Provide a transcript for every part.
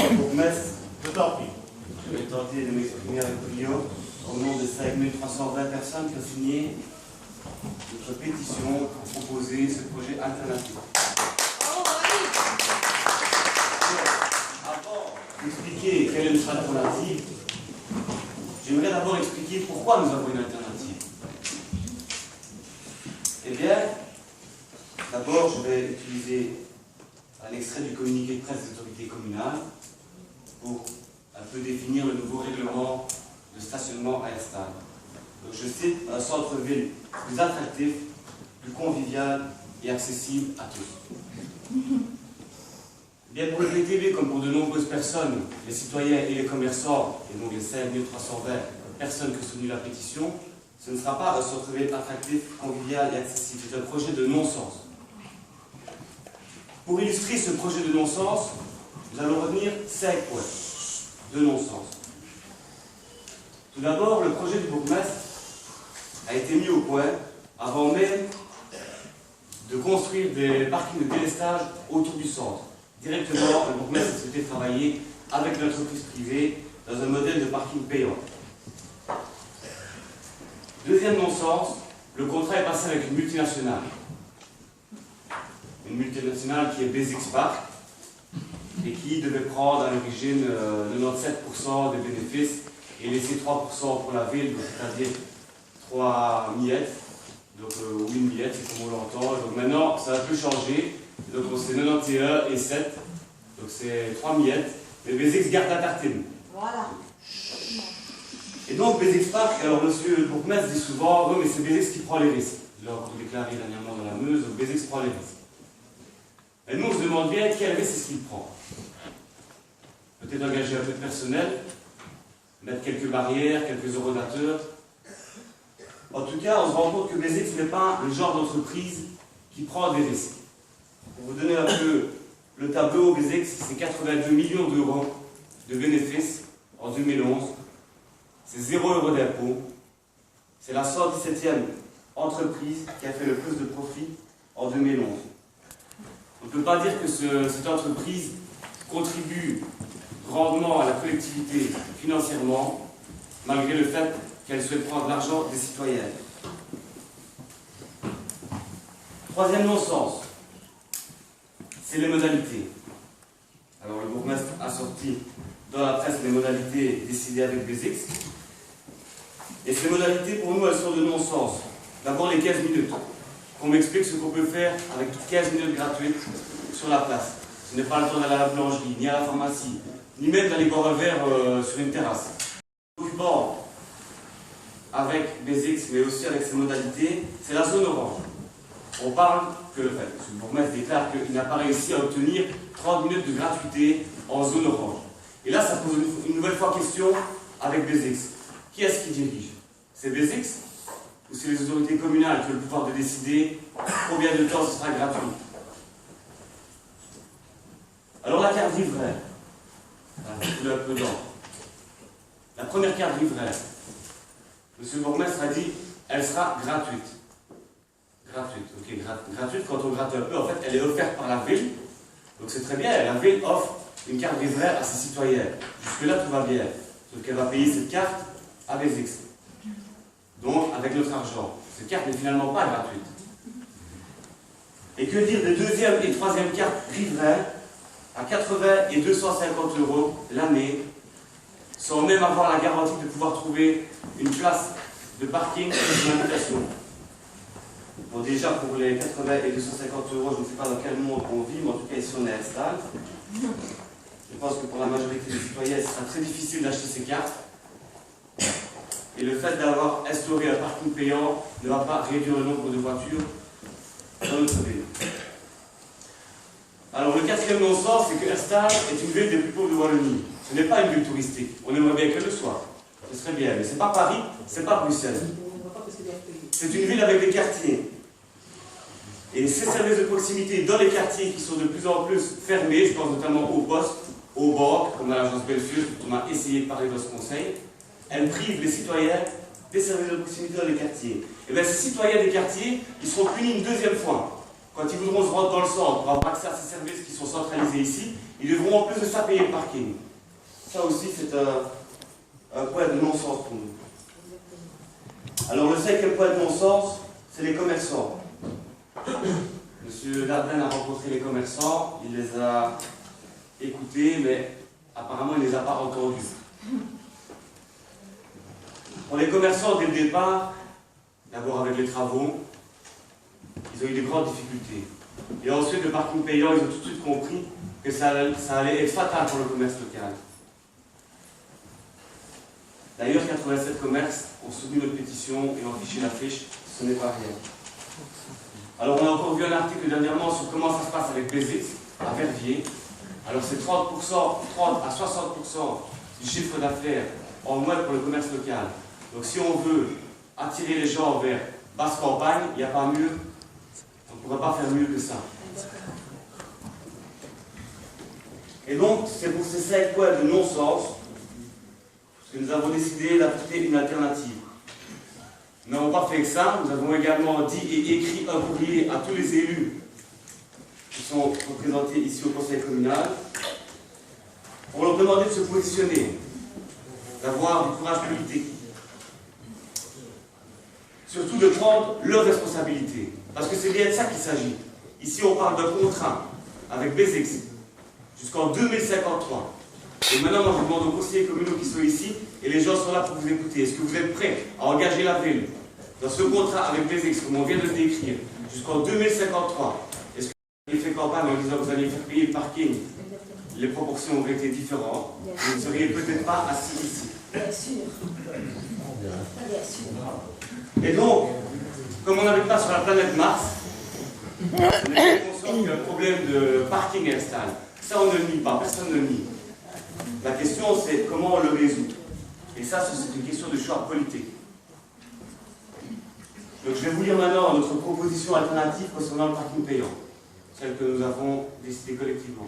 bourgmestre, je t'en prie. Je vais tenter de m'exprimer avec brio au nom de 5320 personnes qui ont signé notre pétition pour proposer ce projet alternatif. Avant d'expliquer quelle est notre alternative, j'aimerais d'abord expliquer pourquoi nous avons une alternative. Eh bien, d'abord, je vais utiliser un extrait du communiqué de presse des autorités communales pour un peu définir le nouveau règlement de stationnement à Herstal. Donc, je cite: un centre-ville plus attractif, plus convivial et accessible à tous. Bien, pour le PTB, comme pour de nombreuses personnes, les citoyens et les commerçants, et donc les 5320 personnes qui ont soutenu la pétition, ce ne sera pas un centre-ville attractif, convivial et accessible. C'est un projet de non-sens. Pour illustrer ce projet de non-sens, nous allons retenir 5 points de non-sens. Tout d'abord, le projet du bourgmestre a été mis au point avant même de construire des parkings de délestage autour du centre. Directement, le bourgmestre a souhaité travailler avec l'entreprise privée dans un modèle de parking payant. Deuxième non-sens, le contrat est passé avec une multinationale. Une multinationale qui est BZX Park et qui devait prendre à l'origine 97% des bénéfices et laisser 3% pour la ville, c'est-à-dire 3 miettes, donc, ou une miette, c'est comme on l'entend. Donc maintenant, ça a un peu changé, donc c'est 91 et 7, donc c'est 3 miettes, mais BZX garde la tartine. Voilà. Et donc BZX Park, alors monsieur le bourgmestre dit souvent, oui mais c'est BZX qui prend les risques. Il a encore déclaré dernièrement dans la Meuse, donc BZX prend les risques. Et nous on se demande bien quel risque est-ce qu'il prend. Peut-être engager un peu de personnel, mettre quelques barrières, quelques eurodateurs. En tout cas, on se rend compte que BZX n'est pas le genre d'entreprise qui prend des risques. Pour vous donner un peu le tableau, BZX, c'est 82 millions d'euros de bénéfices en 2011. C'est 0 € d'impôt. C'est la 117e entreprise qui a fait le plus de profit en 2011. On ne peut pas dire que cette entreprise contribue grandement à la collectivité financièrement, malgré le fait qu'elle souhaite prendre l'argent des citoyens. Troisième non-sens, c'est les modalités. Alors le bourgmestre a sorti dans la presse les modalités décidées avec BZX. Et ces modalités, pour nous, elles sont de non-sens. D'abord les 15 minutes. Qu'on m'explique ce qu'on peut faire avec 15 minutes gratuites sur la place. Ce n'est pas le temps d'aller à la boulangerie, ni à la pharmacie, ni même d'aller boire un verre sur une terrasse. Occupant avec BZX, mais aussi avec ses modalités, c'est la zone orange. On parle que le bourgmestre déclare qu'il n'a pas réussi à obtenir 30 minutes de gratuité en zone orange. Et là, ça pose une nouvelle fois question avec BZX. Qui est-ce qui dirige? C'est BZX ou c'est les autorités communales qui ont le pouvoir de décider combien de temps ce sera gratuit? Alors la carte riveraine, un peu dans. La première carte riveraine, monsieur le bourgmestre a dit, elle sera gratuite. Gratuite, ok, gratuite, quand on gratte un peu, en fait, elle est offerte par la ville. Donc c'est très bien, la ville offre une carte riveraine à ses citoyens. Jusque-là, tout va bien. Sauf qu'elle va payer cette carte à BZX. Donc, avec notre argent. Cette carte n'est finalement pas gratuite. Et que dire des deuxième et troisième cartes riveraines à 80 et 250 € l'année, sans même avoir la garantie de pouvoir trouver une place de parking et une invitation. Bon, déjà, pour les 80 et 250 €, je ne sais pas dans quel monde on vit, mais en tout cas, ici, on est à Herstal. Je pense que pour la majorité des citoyens, ce sera très difficile d'acheter ces cartes. Et le fait d'avoir instauré un parking payant ne va pas réduire le nombre de voitures dans notre ville. Alors, le quatrième non-sens, c'est que Herstal est une ville des plus pauvres de Wallonie. Ce n'est pas une ville touristique. On aimerait bien qu'elle le soit. Ce serait bien. Mais ce n'est pas Paris, ce n'est pas Bruxelles. C'est une ville avec des quartiers. Et ces services de proximité dans les quartiers qui sont de plus en plus fermés, je pense notamment aux postes, aux banques, comme à l'agence Belfius, on a essayé de parler dans ce conseil, elles privent les citoyens des services de proximité dans les quartiers. Et bien ces citoyens des quartiers, ils seront punis une deuxième fois. quand ils voudront se rendre dans le centre pour avoir accès à ces services qui sont centralisés ici, ils devront en plus de ça payer le parking. Ça aussi, c'est un point de non-sens pour nous. Alors, le cinquième point de non-sens, c'est les commerçants. Monsieur Dardenne a rencontré les commerçants, il les a écoutés, mais apparemment, il ne les a pas entendus. Pour les commerçants, dès le départ, d'abord avec les travaux, ils ont eu des grandes difficultés. Et ensuite, le parking payant, ils ont tout de suite compris que ça allait être fatal pour le commerce local. D'ailleurs, 87 commerces ont soutenu notre pétition et ont affiché l'affiche, ce n'est pas rien. Alors, on a encore vu un article dernièrement sur comment ça se passe avec Bézix, à Verviers. Alors, c'est 30 à 60% du chiffre d'affaires en moins pour le commerce local. Donc, si on veut attirer les gens vers basse campagne, il n'y a pas mieux, on ne pourrait pas faire mieux que ça. Et donc, c'est pour ces 5 points de non-sens que nous avons décidé d'apporter une alternative. Nous n'avons pas fait que ça, nous avons également dit et écrit un courrier à tous les élus qui sont représentés ici au conseil communal pour leur demander de se positionner, d'avoir du courage politique, surtout de prendre leurs responsabilités. Parce que c'est bien de ça qu'il s'agit. Ici, on parle d'un contrat avec Bézix jusqu'en 2053. Et maintenant, moi, je demande aux conseillers communaux qui sont ici, et les gens sont là pour vous écouter. Est-ce que vous êtes prêts à engager la ville dans ce contrat avec Bézix, comme on vient de le décrire, jusqu'en 2053? Est-ce que vous avez fait campagne en disant que vous alliez faire payer le parking? Les proportions auraient été différentes. Vous ne seriez peut-être pas assis ici. Bien sûr. Bien sûr. Et donc, comme on n'habite pas sur la planète Mars, on est bien conscient qu'il y a un problème de parking installé. Ça, on ne le nie pas, personne ne le nie. La question, c'est comment on le résout. Et ça, c'est une question de choix politique. Donc, je vais vous lire maintenant notre proposition alternative concernant le parking payant, celle que nous avons décidée collectivement.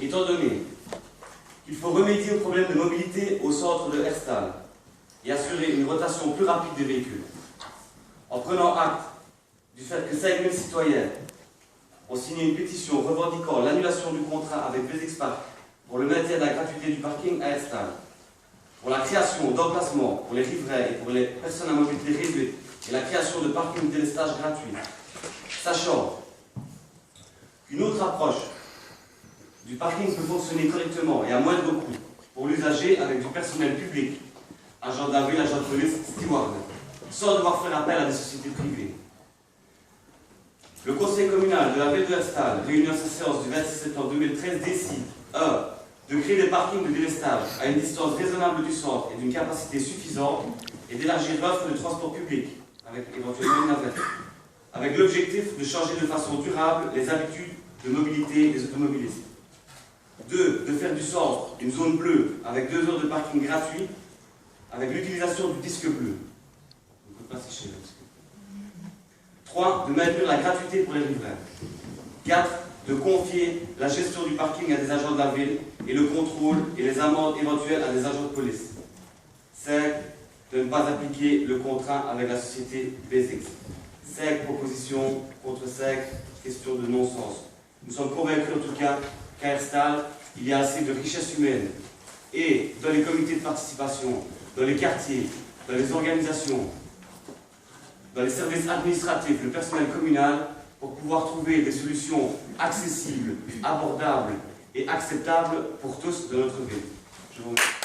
Étant donné qu'il faut remédier au problème de mobilité au centre de Herstal et assurer une rotation plus rapide des véhicules, en prenant acte du fait que 5000 citoyens ont signé une pétition revendiquant l'annulation du contrat avec Bézix Park pour le maintien de la gratuité du parking à Herstal, pour la création d'emplacements pour les riverains et pour les personnes à mobilité réduite et la création de parkings de délestage gratuits, sachant qu'une autre approche du parking peut fonctionner correctement et à moindre coût pour l'usager avec du personnel public, agent de la ville, agent de police, steward, sans devoir faire appel à des sociétés privées. Le conseil communal de la ville de Herstal, réuni à sa séance du 26 septembre 2013, décide 1. De créer des parkings de délestage à une distance raisonnable du centre et d'une capacité suffisante et d'élargir l'offre de transport public, avec éventuellement une navette, avec l'objectif de changer de façon durable les habitudes de mobilité des automobilistes. 2. De faire du centre une zone bleue avec 2 heures de parking gratuit avec l'utilisation du disque bleu. On ne peut pas sécher le disque. 3. De maintenir la gratuité pour les riverains. 4. De confier la gestion du parking à des agents de la ville et le contrôle et les amendes éventuelles à des agents de police. 5. De ne pas appliquer le contrat avec la société Bézix. 5 propositions contre 5 questions de non-sens. Nous sommes convaincus en tout cas qu'à Herstal, il y a assez de richesses humaines et dans les comités de participation, dans les quartiers, dans les organisations, dans les services administratifs, le personnel communal, pour pouvoir trouver des solutions accessibles, abordables et acceptables pour tous de notre ville. Je vous remercie.